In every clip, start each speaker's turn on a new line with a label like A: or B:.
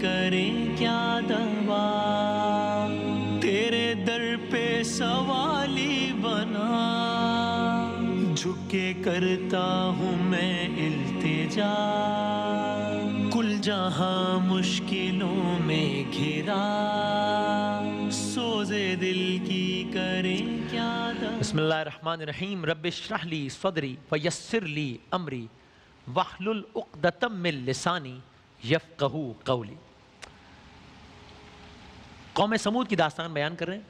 A: کریں کیا دوا، تیرے در پہ سوالی بنا، جھک کے کرتا ہوں میں التجا، کل جہاں مشکلوں میں گھرا، سوزے دل کی کریں کیا دوا۔ بسم اللہ الرحمن الرحیم۔ رب اشرح لی صدری ویسر لی امری واحلل عقدۃ من لسانی یفقہوا قولی۔ قوم سمود کی داستان بیان کر رہے ہیں،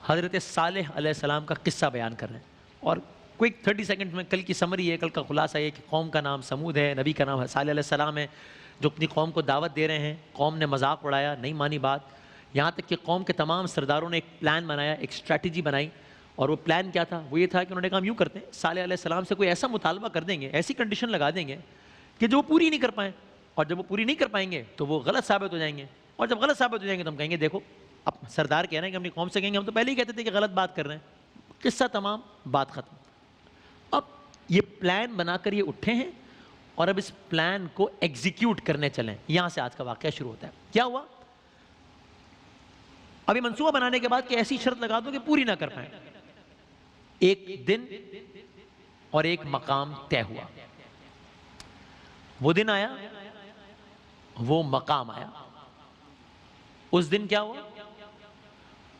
A: حضرت صالح علیہ السلام کا قصہ بیان کر رہے ہیں، اور کوئک 30 سیکنڈ میں کل کی سمری ہے، کل کا خلاصہ یہ کہ قوم کا نام سمود ہے، نبی کا نام صالح علیہ السلام ہے، جو اپنی قوم کو دعوت دے رہے ہیں۔ قوم نے مذاق اڑایا، نہیں مانی بات، یہاں تک کہ قوم کے تمام سرداروں نے ایک پلان بنایا، ایک اسٹریٹجی بنائی، اور وہ پلان کیا تھا؟ وہ یہ تھا کہ انہوں نے کہا ہم یوں کرتے ہیں، صالح علیہ السلام سے کوئی ایسا مطالبہ کر دیں گے، ایسی کنڈیشن لگا دیں گے کہ جو وہ پوری نہیں کر پائیں، اور جب وہ پوری نہیں کر پائیں گے تو وہ غلط ثابت ہو جائیں گے، اور جب غلط ثابت ہو جائیں گے تو ہم کہیں گے دیکھو، اب سردار کہہ رہے ہیں کہ اپنی قوم سے کہیں گے ہم تو پہلے ہی کہتے تھے کہ غلط بات کر رہے ہیں، قصہ تمام، بات ختم۔ اب یہ پلان بنا کر یہ اٹھے ہیں، اور اب اس پلان کو ایگزیکیوٹ کرنے چلیں۔ یہاں سے آج کا واقعہ شروع ہوتا ہے۔ کیا ہوا؟ ابھی منصوبہ بنانے کے بعد کہ ایسی شرط لگا دو کہ پوری نہ کر پائیں۔ ایک دن اور ایک مقام طے ہوا۔ وہ دن آیا، وہ مقام آیا۔ اس دن کیا ہوا؟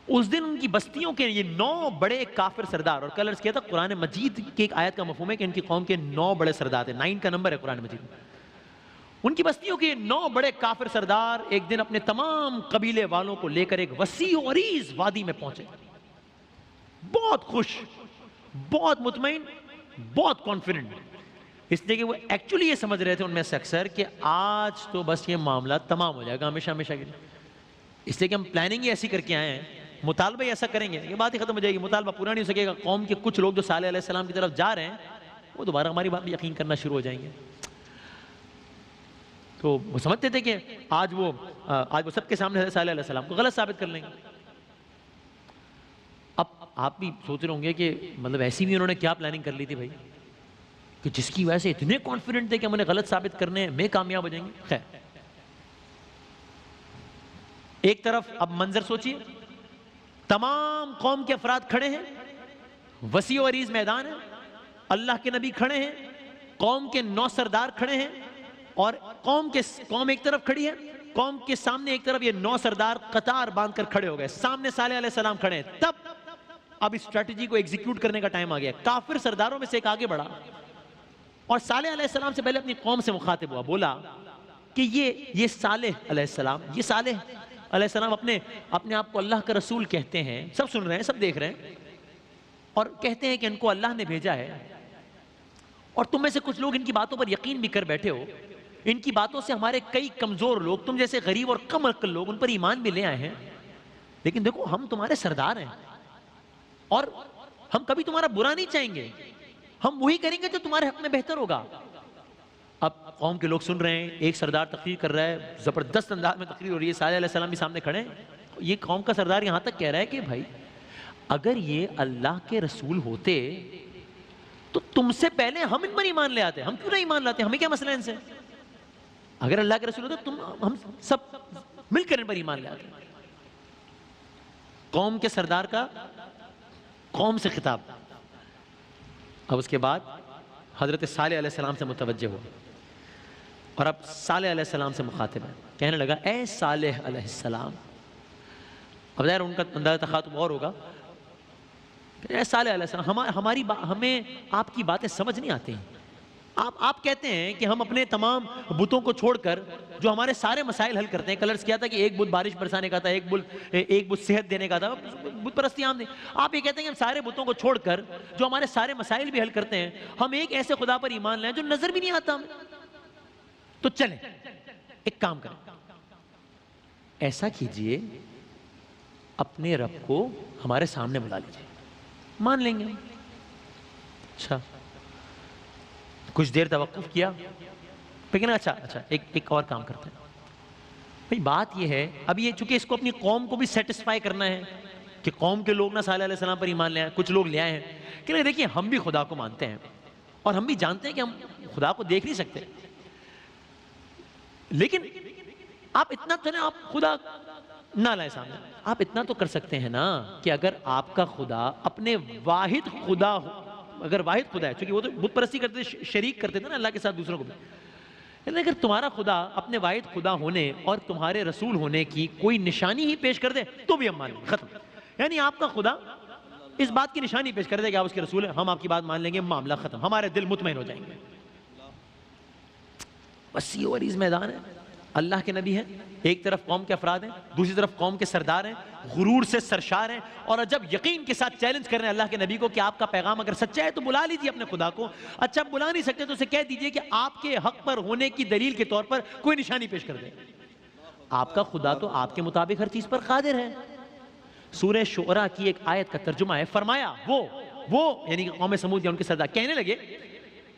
A: اس دن ان کی بستیوں کے یہ 9 بڑے کافر سردار، اور کل عرض کیا تھا قرآن مجید کی ایک آیت کا مفہوم ہے کہ ان کی قوم کے 9 بڑے سردار تھے، 9 کا نمبر ہے قرآن مجید میں۔ ان کی بستیوں کے 9 بڑے کافر سردار ایک دن اپنے تمام قبیلے والوں کو لے کر ایک وسیع و عریض وادی میں پہنچے، بہت خوش، بہت مطمئن، بہت کانفیڈنٹ، اس لیے کہ وہ ایکچولی یہ سمجھ رہے تھے ان میں سے اکثر کہ آج تو بس یہ معاملہ تمام ہو جائے گا ہمیشہ ہمیشہ کے لیے، اس لیے کہ ہم پلاننگ ہی ایسی کر کے آئے ہیں، مطالبہ ہی ایسا کریں گے، یہ بات ہی ختم ہو جائے گی، مطالبہ پورا نہیں ہو سکے گا۔ قوم کے کچھ لوگ جو صالح علیہ السلام کی طرف جا رہے ہیں وہ دوبارہ ہماری بات پہ یقین کرنا شروع ہو جائیں گے۔ تو وہ سمجھتے تھے کہ آج وہ سب کے سامنے حضرت صالح علیہ السلام کو غلط ثابت کر لیں گے۔ اب آپ بھی سوچ رہے ہوں گے کہ مطلب ایسی بھی انہوں نے کیا پلاننگ کر لی تھی بھائی کہ جس کی وجہ سے اتنے کانفیڈنٹ تھے کہ ہم انہیں غلط ثابت کرنے میں کامیاب ہو جائیں گے۔ خیر، ایک طرف اب منظر سوچیے، تمام قوم کے افراد کھڑے ہیں، وسیع و عریض میدان ہے، اللہ کے نبی کھڑے ہیں، قوم کے 9 سردار کھڑے ہیں، اور قوم ایک طرف کھڑی ہے، قوم کے سامنے ایک طرف یہ 9 سردار قطار باندھ کر کھڑے ہو گئے، سامنے صالح علیہ السلام کھڑے ہیں۔ تب اب اسٹریٹجی کو ایگزیکیوٹ کرنے کا ٹائم آ گیا۔ کافر سرداروں میں سے ایک آگے بڑھا اور صالح علیہ السلام سے پہلے اپنی قوم سے مخاطب ہوا، بولا کہ یہ صالح علیہ السلام، یہ صالح علیہ السلام اپنے آپ کو اللہ کا رسول کہتے ہیں، سب سن رہے ہیں، سب دیکھ رہے ہیں، اور کہتے ہیں کہ ان کو اللہ نے بھیجا ہے، اور تم میں سے کچھ لوگ ان کی باتوں پر یقین بھی کر بیٹھے ہو، ان کی باتوں سے ہمارے کئی کمزور لوگ، تم جیسے غریب اور کم عقل لوگ ان پر ایمان بھی لے آئے ہیں، لیکن دیکھو ہم تمہارے سردار ہیں، اور ہم کبھی تمہارا برا نہیں چاہیں گے، ہم وہی کریں گے جو تمہارے حق میں بہتر ہوگا۔ اب قوم کے لوگ سن رہے ہیں، ایک سردار تقریر کر رہا ہے، زبردست انداز میں تقریر ہو رہی ہے، صالح علیہ السلام بھی سامنے کھڑے ہیں، یہ قوم کا سردار یہاں تک کہہ رہا ہے کہ بھائی اگر یہ اللہ کے رسول ہوتے تو تم سے پہلے ہم ان پر ایمان لے آتے، ہم کیوں نہ ایمان لاتے، ہمیں کیا مسئلہ ہے ان سے؟ اگر اللہ کے رسول ہوتے ہم سب مل کر ان پر ایمان لے آتے۔ قوم کے سردار کا قوم سے خطاب۔ اب اس کے بعد حضرت صالح علیہ السلام سے متوجہ ہوا، اور اب صالح علیہ السلام سے مخاطب ہے، کہنے لگا اے صالح علیہ السلام۔ اب ظاہر ان کا اندازہ تخاطب اور ہوگا، اے صالح علیہ السلام، ہمیں آپ کی باتیں سمجھ نہیں آتی ہیں۔ آپ کہتے ہیں کہ ہم اپنے تمام بتوں کو چھوڑ کر جو ہمارے سارے مسائل حل کرتے ہیں، کلرز کیا تھا کہ ایک بت بارش برسانے کا تھا، ایک بت صحت دینے کا تھا، بت پرستی عام نہیں، آپ یہ کہتے ہیں کہ ہم سارے بتوں کو چھوڑ کر جو ہمارے سارے مسائل بھی حل کرتے ہیں، ہم ایک ایسے خدا پر ایمان لائیں جو نظر بھی نہیں آتا ہمیں۔ تو چلیں ایک کام کریں، ایسا کیجئے اپنے رب کو ہمارے سامنے بلا لیجئے، مان لیں گے۔ اچھا، کچھ دیر توقف کیا، لیکن اچھا ایک اور کام کرتے ہیں بھئی، بات یہ ہے اب یہ چونکہ اس کو اپنی قوم کو بھی سیٹسفائی کرنا ہے کہ قوم کے لوگ نہ صالح علیہ السلام پر ایمان لے آئے، کچھ لوگ لے آئے ہیں کہ دیکھیں ہم بھی خدا کو مانتے ہیں اور ہم بھی جانتے ہیں کہ ہم خدا کو دیکھ نہیں سکتے، لیکن آپ اتنا تو نا، آپ خدا نہ لائیں سامنے، آپ اتنا تو کر سکتے ہیں نا کہ اگر آپ کا خدا اپنے واحد خدا اگر واحد خدا ہے، چونکہ وہ تو بت پرستی کرتے تھے، شریک کرتے تھے نا اللہ کے ساتھ دوسروں کو بھی، لیکن اگر تمہارا خدا اپنے واحد خدا ہونے اور تمہارے رسول ہونے کی کوئی نشانی ہی پیش کر دے تو بھی ہم مان لیں گے، ختم. یعنی آپ کا خدا اس بات کی نشانی پیش کر دے کہ آپ اس کے رسول ہیں، ہم آپ کی بات مان لیں گے، معاملہ ختم، ہمارے دل مطمئن ہو جائیں گے. وسیع و عریض میدان ہے، اللہ کے نبی ہیں، ایک طرف قوم کے افراد ہیں، دوسری طرف قوم کے سردار ہیں، غرور سے سرشار ہیں، اور جب یقین کے ساتھ چیلنج کر رہے ہیں اللہ کے نبی کو کہ آپ کا پیغام اگر سچا ہے تو بلا لیجیے اپنے خدا کو. اچھا بلا نہیں سکتے تو اسے کہہ دیجئے کہ آپ کے حق پر ہونے کی دلیل کے طور پر کوئی نشانی پیش کر دے. آپ کا خدا تو آپ کے مطابق ہر چیز پر قادر ہے. سورہ شعراء کی ایک آیت کا ترجمہ ہے، فرمایا وہ یعنی کہ قوم سمود یا ان کے سردار کہنے لگے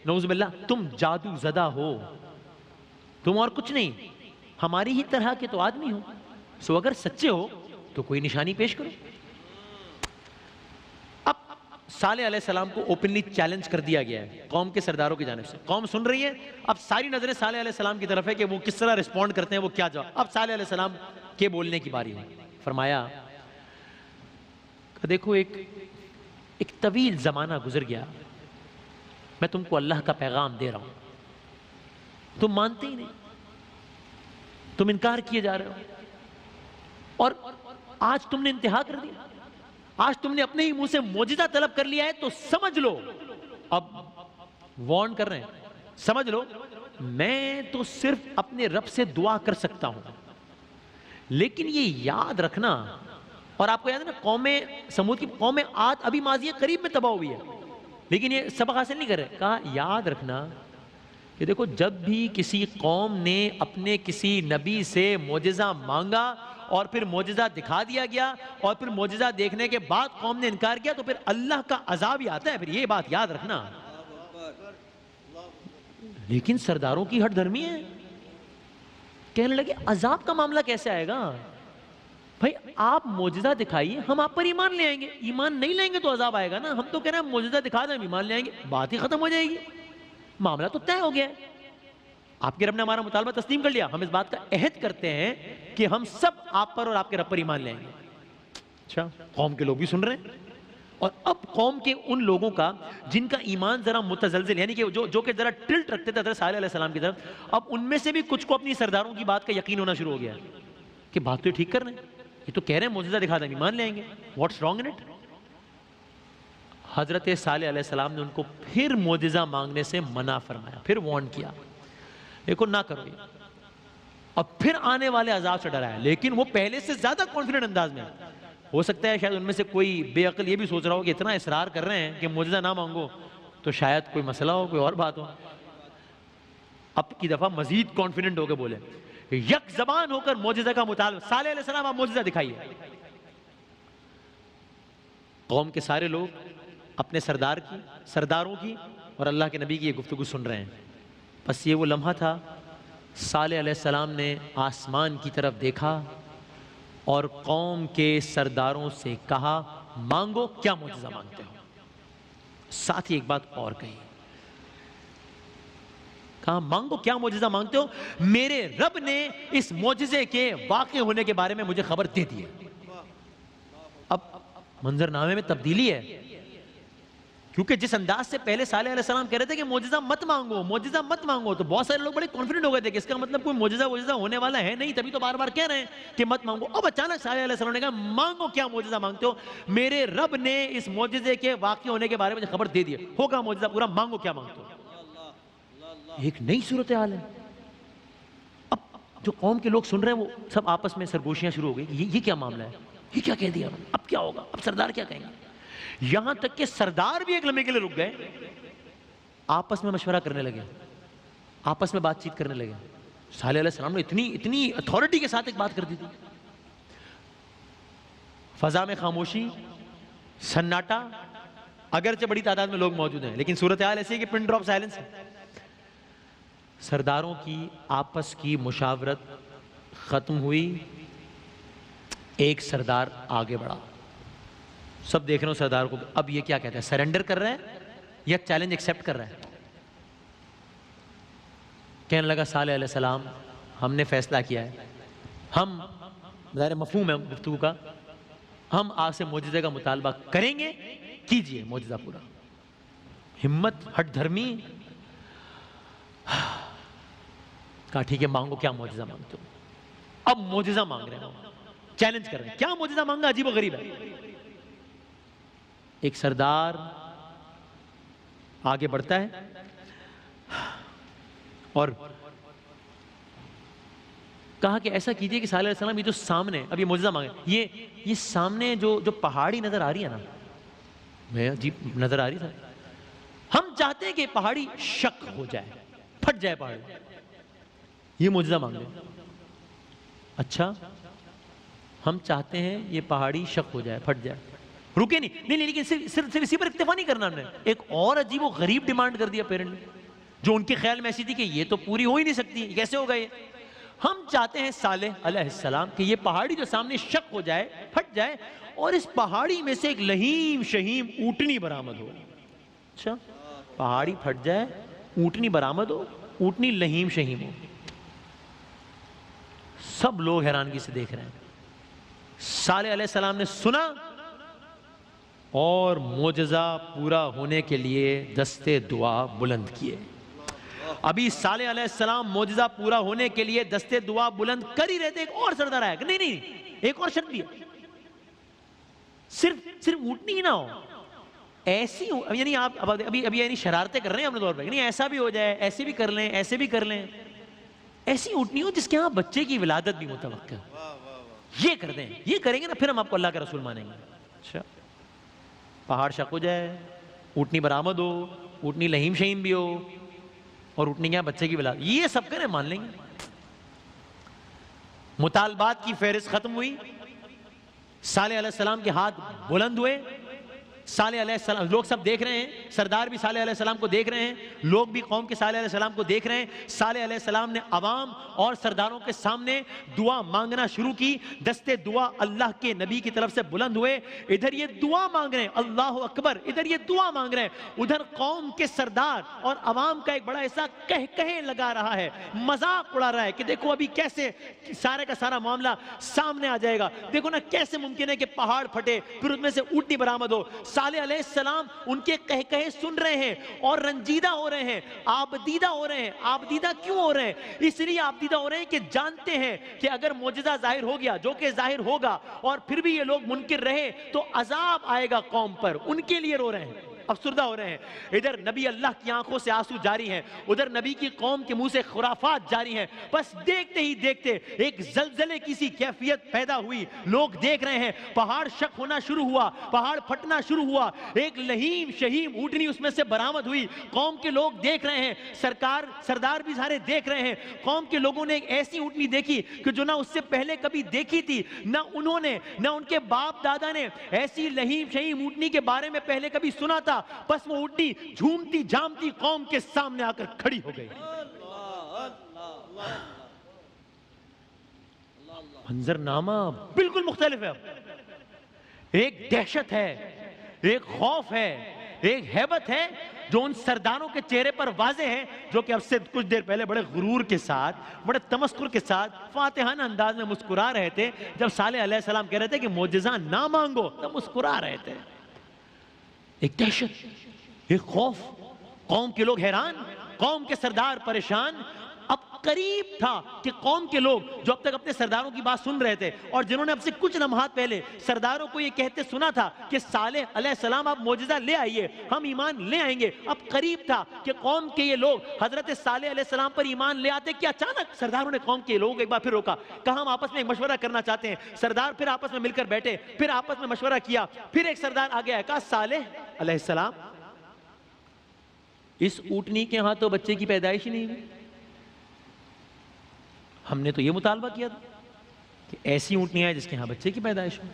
A: نعوذ باللہ تم جادو زدہ ہو، تم اور کچھ نہیں، ہماری ہی طرح کے تو آدمی ہو، سو اگر سچے ہو تو کوئی نشانی پیش کرو. اب صالح علیہ السلام کو اوپنلی چیلنج کر دیا گیا ہے قوم کے سرداروں کی جانب سے. قوم سن رہی ہے، اب ساری نظریں صالح علیہ السلام کی طرف ہے کہ وہ کس طرح رسپونڈ کرتے ہیں، وہ کیا جواب. اب صالح علیہ السلام کے بولنے کی باری ہے. فرمایا کہ دیکھو ایک طویل زمانہ گزر گیا، میں تم کو اللہ کا پیغام دے رہا ہوں، تم مانتے ہی نہیں، تم انکار کیے جا رہے ہو، اور آج تم نے انتہا کر دیا، آج تم نے اپنے ہی منہ سے معجزہ طلب کر لیا ہے، تو سمجھ لو، اب وارن کر رہے ہیں، سمجھ لو میں تو صرف اپنے رب سے دعا کر سکتا ہوں، لیکن یہ یاد رکھنا. اور آپ کو یاد ہے نا قوم سمود کی قوم عاد ابھی ماضی قریب میں تباہ ہوئی ہے، لیکن یہ سبق حاصل نہیں کر رہے. کہا یاد رکھنا کہ دیکھو جب بھی کسی قوم نے اپنے کسی نبی سے معجزہ مانگا اور پھر معجزہ دکھا دیا گیا اور پھر معجزہ دیکھنے کے بعد قوم نے انکار کیا تو پھر اللہ کا عذاب ہی آتا ہے. پھر یہ بات یاد رکھنا. لیکن سرداروں کی ہٹ دھرمی ہے، کہنے لگے عذاب کا معاملہ کیسے آئے گا بھائی، آپ معجزہ دکھائیے ہم آپ پر ایمان لے آئیں گے، ایمان نہیں لیں گے تو عذاب آئے گا نا. ہم تو کہہ رہے ہیں معجزہ دکھا دیں ہم ایمان لے آئیں گے، بات ہی ختم ہو جائے گی، معاملہ تو طے ہو گیا ہے. آپ کے رب نے ہمارا مطالبہ تسلیم کر لیا، ہم اس بات کا عہد کرتے ہیں کہ ہم سب آپ پر اور آپ کے رب پر ایمان لے آئیں گے. اچھا قوم کے لوگ بھی سن رہے ہیں، اور اب قوم کے ان لوگوں کا جن کا ایمان ذرا متزلزل، یعنی کہ جو کہ ذرا ٹلٹ رکھتے تھے حضرت صالح علیہ السلام کی طرف، اب ان میں سے بھی کچھ کو اپنی سرداروں کی بات کا یقین ہونا شروع ہو گیا کہ بات تو ٹھیک کر رہے ہیں، یہ تو کہہ رہے ہیں معجزہ دکھا دیں ایمان لے آئیں گے، واٹس رانگ ان اٹ. حضرت صالح علیہ السلام نے ان کو پھر معجزہ مانگنے سے منع فرمایا، پھر وارن کیا، دیکھو نہ کرو یہ. اب پھر آنے والے عذاب سے ڈرایا، لیکن وہ پہلے سے زیادہ کانفیڈنٹ انداز میں. ہو سکتا ہے شاید ان میں سے کوئی بے عقل یہ بھی سوچ رہا ہو کہ اتنا اصرار کر رہے ہیں کہ معجزہ نہ مانگو تو شاید کوئی مسئلہ ہو، کوئی اور بات ہو. اب کی دفعہ مزید کانفیڈنٹ ہو کے بولے، یک زبان ہو کر معجزہ کا مطالبہ، صالح علیہ السلام آپ معجزہ دکھائیے. قوم کے سارے لوگ اپنے سرداروں کی اور اللہ کے نبی کی یہ گفتگو سن رہے ہیں. بس یہ وہ لمحہ تھا، صالح علیہ السلام نے آسمان کی طرف دیکھا اور قوم کے سرداروں سے کہا مانگو کیا معجزہ مانگتے ہو. ساتھ ہی ایک بات اور کہی، کہا مانگو کیا معجزہ مانگتے ہو، میرے رب نے اس معجزے کے واقع ہونے کے بارے میں مجھے خبر دے دی ہے. اب منظر نامے میں تبدیلی ہے، کیونکہ جس انداز سے پہلے صالح علیہ السلام کہہ رہے تھے کہ معجزہ مت مانگو، تو بہت سارے لوگ بڑے کانفیڈنٹ ہو گئے تھے کہ اس کا مطلب کوئی معجزہ ہونے والا ہے نہیں، تبھی تو بار بار کہہ رہے ہیں کہ مت مانگو. اب اچانک صالح علیہ السلام نے کہا مانگو کیا معجزہ مانگتے ہو، میرے رب نے اس معجزے کے واقع ہونے کے بارے میں خبر دے دی ہے، ہوگا معجزہ پورا، مانگو کیا مانگتے ہو. ایک نئی صورتحال ہے. اب جو قوم کے لوگ سن رہے ہیں وہ سب آپس میں سرگوشیاں شروع ہو گئی، یہ کیا معاملہ ہے، یہ کیا کہہ دیا، اب کیا ہوگا، اب سردار کیا کہیں گے. یہاں تک کہ سردار بھی ایک لمحے کے لیے رک گئے، آپس میں مشورہ کرنے لگے، آپس میں بات چیت کرنے لگے. صالح علیہ السلام نے اتنی اتھارٹی کے ساتھ ایک بات کر دی تھی. فضا میں خاموشی، سناٹا، اگرچہ بڑی تعداد میں لوگ موجود ہیں لیکن صورتحال ایسی ہے کہ پن ڈراپ سائلنس ہے. سرداروں کی آپس کی مشاورت ختم ہوئی، ایک سردار آگے بڑھا، سب دیکھ رہے ہو سردار کو، اب یہ کیا کہتا ہے، سرنڈر کر رہا ہے یا چیلنج ایکسیپٹ کر رہا ہے. کہنے لگا صالح علیہ السلام ہم نے فیصلہ کیا ہے ہم ظاہر مفہوم ہے گفتگو کا، ہم آپ سے معجزے کا مطالبہ کریں گے، کیجئے معجزہ پورا. ہمت، ہٹ دھرمی. کہا ٹھیک ہے مانگو، کیا معجزہ مانگتے ہو؟ اب معجزہ مانگ رہے ہیں، چیلنج کر رہے ہیں. کیا معجزہ مانگا؟ عجیب و غریب ہے. ایک سردار آگے بڑھتا ہے اور کہا کہ ایسا کیجئے کہ صالح علیہ السلام یہ جو سامنے اب یہ معجزہ مانگے، یہ سامنے جو پہاڑی نظر آ رہی ہے نا، میں عجیب نظر آ رہی تھا، ہم چاہتے ہیں کہ پہاڑی شق ہو جائے، پھٹ جائے پہاڑی. یہ معجزہ مانگ لیں. اچھا ہم چاہتے ہیں یہ پہاڑی شق ہو جائے، پھٹ جائے. رکے نہیں لیکن صرف اسی پر اکتفا نہیں کرنا. ہم نے ایک اور عجیب و غریب ڈیمانڈ کر دیا پیرنٹ نے، جو ان کے خیال میں ایسی تھی کہ یہ تو پوری ہو ہی نہیں سکتی، کیسے ہوگا یہ. ہم چاہتے ہیں صالح علیہ السلام کہ یہ پہاڑی جو سامنے شق ہو جائے، پھٹ جائے، اور اس پہاڑی میں سے ایک لہیم شہیم اونٹنی برآمد ہو. اچھا پہاڑی پھٹ جائے، اونٹنی برآمد ہو، اونٹنی لہیم شہیم ہو. سب لوگ حیرانگی سے دیکھ رہے ہیں. صالح علیہ السلام نے سنا اور معجزہ پورا ہونے کے لیے دستے دعا بلند کیے. ابھی صالح علیہ السلام معجزہ پورا ہونے کے لیے دستے دعا بلند کر ہی رہے تھے، ایک اور سردار آیا کہ نہیں ایک اور شرط بھی ہے، صرف اونٹنی ہی نہ ہو، ایسی یعنی آپ ابھی یعنی شرارتیں کر رہے ہیں اپنے طور پہ، نہیں ایسا بھی ہو جائے، ایسے بھی کر لیں، ایسے بھی کر لیں، ایسی اونٹنی ہو جس کے ہاں بچے کی ولادت بھی متوقع. یہ کر دیں، یہ کریں گے نا پھر ہم آپ کو اللہ کا رسول مانیں گے. اچھا پہاڑ شق ہو جائے، اونٹنی برآمد ہو، اونٹنی لہیم شہیم بھی ہو، اور اونٹنی کیا بچے کی ولادت، یہ سب کریں مان لیں گے. مطالبات کی فہرست ختم ہوئی. صالح علیہ السلام کے ہاتھ بلند ہوئے. صالح علیہ السلام، لوگ سب دیکھ رہے ہیں، سردار بھی صالح علیہ السلام کو دیکھ رہے ہیں، لوگ بھی قوم کے صالح علیہ السلام کو دیکھ رہے ہیں. صالح علیہ السلام نے عوام اور سرداروں کے سامنے دعا مانگنا شروع کی. دستے دعا اللہ کے نبی کی طرف سے بلند ہوئے. ادھر یہ دعا مانگ رہے ہیں، اللہ اکبر، ادھر یہ دعا مانگ رہے ہیں، ادھر قوم کے سردار اور عوام کا ایک بڑا ایسا کہے لگا رہا ہے، مذاق اڑا رہا ہے کہ دیکھو ابھی کیسے سارے کا سارا معاملہ سامنے آ جائے گا. دیکھو نا کیسے ممکن ہے کہ پہاڑ پھٹے پھر اس میں سے اونٹنی برآمد ہو. صالح علیہ السلام ان کے کہے سن رہے ہیں اور رنجیدہ ہو رہے ہیں، آبدیدہ ہو رہے ہیں. آبدیدہ کیوں ہو رہے ہیں؟ اس لیے آبدیدہ ہو رہے ہیں کہ جانتے ہیں کہ اگر معجزہ ظاہر ہو گیا، جو کہ ظاہر ہوگا، اور پھر بھی یہ لوگ منکر رہے تو عذاب آئے گا قوم پر. ان کے لیے رو رہے ہیں، افسردہ ہو رہے ہیں. ادھر نبی اللہ کی آنکھوں سے آنسو جاری ہیں، ادھر نبی کی قوم کے منہ سے خرافات جاری ہیں. بس دیکھتے ہی دیکھتے ایک زلزلے کی سی کیفیت پیدا ہوئی. لوگ دیکھ رہے ہیں، پہاڑ شق ہونا شروع ہوا، پہاڑ پھٹنا شروع ہوا، ایک لہیم شہیم اونٹنی اس میں سے برآمد ہوئی. قوم کے لوگ دیکھ رہے ہیں، سردار بھی سارے دیکھ رہے ہیں. قوم کے لوگوں نے ایک ایسی اونٹنی دیکھی کہ جو نہ اس سے پہلے کبھی دیکھی تھی، نہ انہوں نے نہ ان کے باپ دادا نے ایسی لہیم شہیم اونٹنی کے بارے میں پہلے کبھی سنا تھا. بس وہ اونٹنی جھومتی جامتی قوم کے سامنے آ کر کھڑی ہو گئی. منظر نامہ بالکل مختلف ہے. ایک دہشت ہے، ایک خوف ہے، ایک ہیبت ہے جو ان سرداروں کے چہرے پر واضح ہے، جو کہ اب سے کچھ دیر پہلے بڑے غرور کے ساتھ، بڑے تمسخر کے ساتھ فاتحانہ انداز میں مسکرا رہے تھے. جب صالح علیہ السلام کہہ رہے تھے کہ معجزہ نہ مانگو، تب مسکرا رہے تھے. ایک دہشت، ایک خوف، قوم کے لوگ حیران، قوم کے سردار پریشان. اب قریب تھا کہ قوم کے لوگ جو اب تک اپنے سرداروں کی بات سن رہے تھے اور جنہوں نے اب سے کچھ لمحات پہلے سرداروں کو یہ کہتے سنا تھا کہ صالح علیہ السلام آپ معجزہ لے آئیے، ہم ایمان لے آئیں گے، اب قریب تھا کہ قوم کے یہ لوگ حضرت صالح علیہ السلام پر ایمان لے آتے کہ اچانک سرداروں نے قوم کے لوگ ایک بار پھر روکا، کہا ہم آپس میں ایک مشورہ کرنا چاہتے ہیں. سردار پھر آپس میں مل کر بیٹھے، پھر آپس میں مشورہ کیا. پھر ایک سردار آگے آیا، کہا صالح علیہ السلام اس اونٹنی کے ہاں تو بچے کی پیدائش ہی نہیں ہوئی. ہم نے تو یہ مطالبہ کیا تھا کہ ایسی اونٹنی ہے جس کے ہاں بچے کی پیدائش ہو.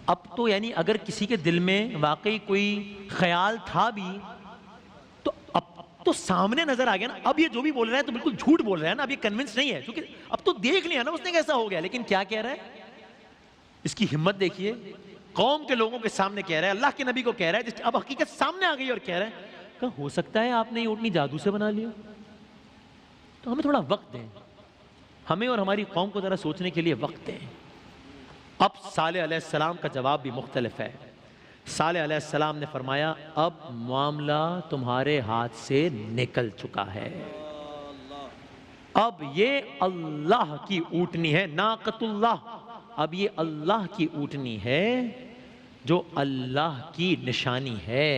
A: اب تو یعنی اگر کسی کے دل میں واقعی کوئی خیال تھا بھی تو اب تو سامنے نظر آ گیا نا. اب یہ جو بھی بول رہا ہے تو بالکل جھوٹ بول رہا ہے نا، اب یہ کنونس نہیں ہے، کیونکہ اب تو دیکھ لیا نا اس نے کیسا ہو گیا. لیکن کیا کہہ رہا ہے، اس کی ہمت دیکھیے، قوم کے لوگوں کے سامنے کہہ رہا ہے، اللہ کے نبی کو کہہ رہا ہے، اب حقیقت سامنے آ گئی اور کہہ رہا ہے کہ ہو سکتا ہے آپ نے یہ اونٹنی جادو سے بنا لیا، تو ہمیں تھوڑا وقت دیں. ہمیں اور ہماری قوم کو ذرا سوچنے کے لیے وقت دیں۔ اب صالح علیہ السلام کا جواب بھی مختلف ہے۔ صالح علیہ السلام نے فرمایا اب معاملہ تمہارے ہاتھ سے نکل چکا ہے، اب یہ اللہ کی اونٹنی ہے، ناقۃ اللہ، اب یہ اللہ کی اونٹنی ہے جو اللہ کی نشانی ہے،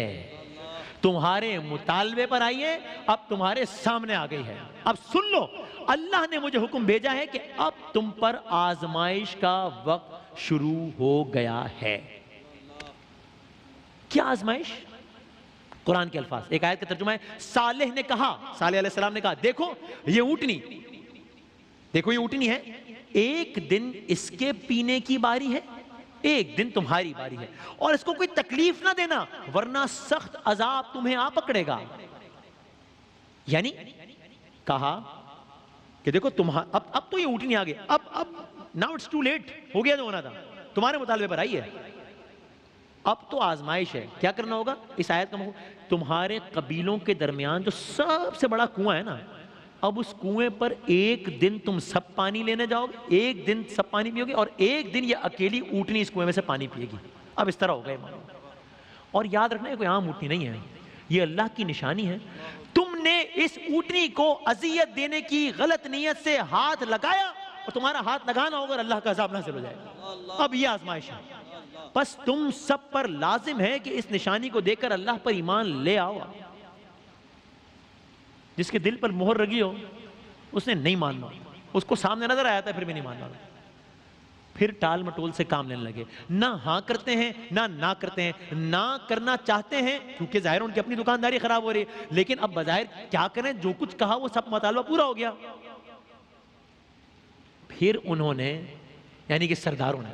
A: تمہارے مطالبے پر آئی ہے، اب تمہارے سامنے آ گئی ہے، اب سن لو، اللہ نے مجھے حکم بھیجا ہے کہ اب تم پر آزمائش کا وقت شروع ہو گیا ہے۔ کیا آزمائش؟ قرآن کے الفاظ، ایک آیت کا ترجمہ ہے، صالح نے کہا، صالح علیہ السلام نے کہا دیکھو یہ اونٹنی، دیکھو یہ اونٹنی ہے، ایک دن اس کے پینے کی باری ہے، ایک دن تمہاری باری ہے، اور اس کو کوئی تکلیف نہ دینا ورنہ سخت عذاب تمہیں آ پکڑے گا۔ یعنی کہا کہ دیکھو اب تو یہ اونٹنی آ گئی، اب now it's too late، ہو گیا جو ہونا تھا، تمہارے مطالبے پر آئی ہے، اب تو آزمائش ہے، کیا کرنا ہوگا؟ اس آیت کا مطلب تمہارے قبیلوں کے درمیان جو سب سے بڑا کنواں ہے نا، اب اس کنویں پر ایک دن تم سب پانی لینے جاؤ گے، ایک دن سب پانی پیو گے، اور ایک دن یہ اکیلی اونٹنی اس کنویں میں سے پانی پیے گی۔ اب اس طرح ہوگا یہ معاملہ، اور یاد رکھنا یہ کوئی عام اونٹنی نہیں ہے، یہ اللہ کی نشانی ہے۔ تم نے اس اونٹنی کو اذیت دینے کی غلط نیت سے ہاتھ لگایا، اور تمہارا ہاتھ لگانا ہوگا اور اللہ کا عذاب نازل ہو جائے گا، اب یہ آزمائش ہے۔ بس تم سب پر لازم ہے کہ اس نشانی کو دیکھ کر اللہ پر ایمان لے آؤ۔ جس کے دل پر مہر لگی ہو اس نے نہیں ماننا، اس کو سامنے نظر آیا تھا پھر بھی نہیں ماننا، پھر ٹال مٹول سے کام لینے لگے، نہ ہاں کرتے ہیں نہ کرتے ہیں، نہ کرنا چاہتے ہیں کیونکہ ظاہر ان کی اپنی دکانداری خراب ہو رہی ہے، لیکن اب بظاہر کیا کریں، جو کچھ کہا وہ سب مطالبہ پورا ہو گیا۔ پھر انہوں نے یعنی کہ سرداروں نے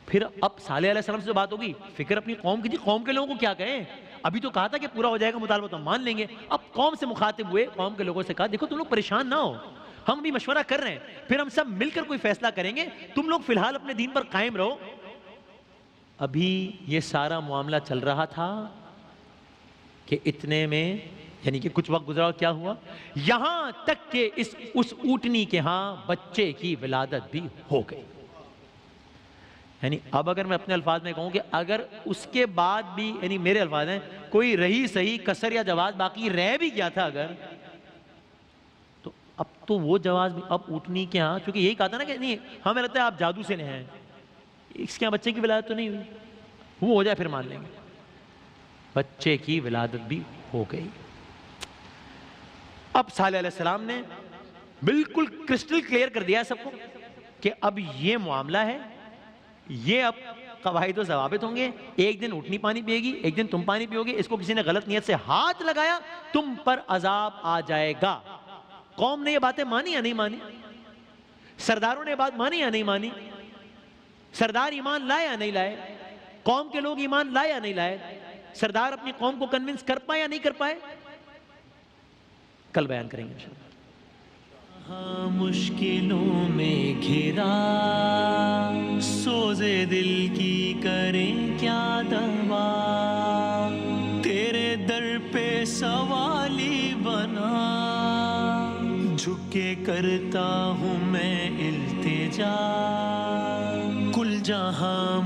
A: پھر اب صالح علیہ السلام سے جو بات ہوگی، فکر اپنی قوم کی تھی، قوم کے لوگوں کو کیا کہیں، ابھی تو کہا تھا کہ پورا ہو جائے گا مطالبہ تو ہم مان لیں گے، اب قوم سے مخاطب ہوئے، قوم کے لوگوں سے کہا دیکھو تم لوگ پریشان نہ ہو، ہم بھی مشورہ کر رہے ہیں، پھر ہم سب مل کر کوئی فیصلہ کریں گے، تم لوگ فی الحال اپنے دین پر قائم رہو۔ ابھی یہ سارا معاملہ چل رہا تھا کہ اتنے میں یعنی کہ کچھ وقت گزرا، کیا ہوا، یہاں تک کہ اس اونٹنی کے ہاں بچے کی ولادت بھی ہو گئی۔ یعنی اب اگر میں اپنے الفاظ میں کہوں کہ اگر اس کے بعد بھی، یعنی میرے الفاظ ہیں، کوئی رہی صحیح کسر یا جواز باقی رہ بھی گیا تھا اگر، تو اب تو وہ جواز بھی اب اونٹنی کے ہاں، چونکہ یہی کہا تھا نا کہ نہیں ہمیں لگتا ہے آپ جادو سے نہیں ہیں، اس کے ہاں بچے کی ولادت تو نہیں ہوئی، وہ ہو جائے پھر مان لیں گے، بچے کی ولادت بھی ہو گئی۔ اب صالح علیہ السلام نے بالکل کرسٹل کلیئر کر دیا سب کو کہ اب یہ معاملہ ہے، یہ اب قواعد و ضوابط ہوں گے، ایک دن اونٹنی پانی پیے گی، ایک دن تم پانی پیو گے، اس کو کسی نے غلط نیت سے ہاتھ لگایا تم پر عذاب آ جائے گا۔ قوم نے یہ باتیں مانی یا نہیں مانی؟ سرداروں نے یہ بات مانی یا نہیں مانی؟ سردار ایمان لائے یا نہیں لائے؟ قوم کے لوگ ایمان لائے یا نہیں لائے؟ سردار اپنی قوم کو کنونس کر پائے یا نہیں کر پائے؟ کل بیان کریں گے انشاءاللہ۔
B: مشکلوں میں گھرا سوز دل کی کریں کیا دوا، تیرے در پہ سوالی بنا جھک کے کرتا ہوں میں التجا، کل جہاں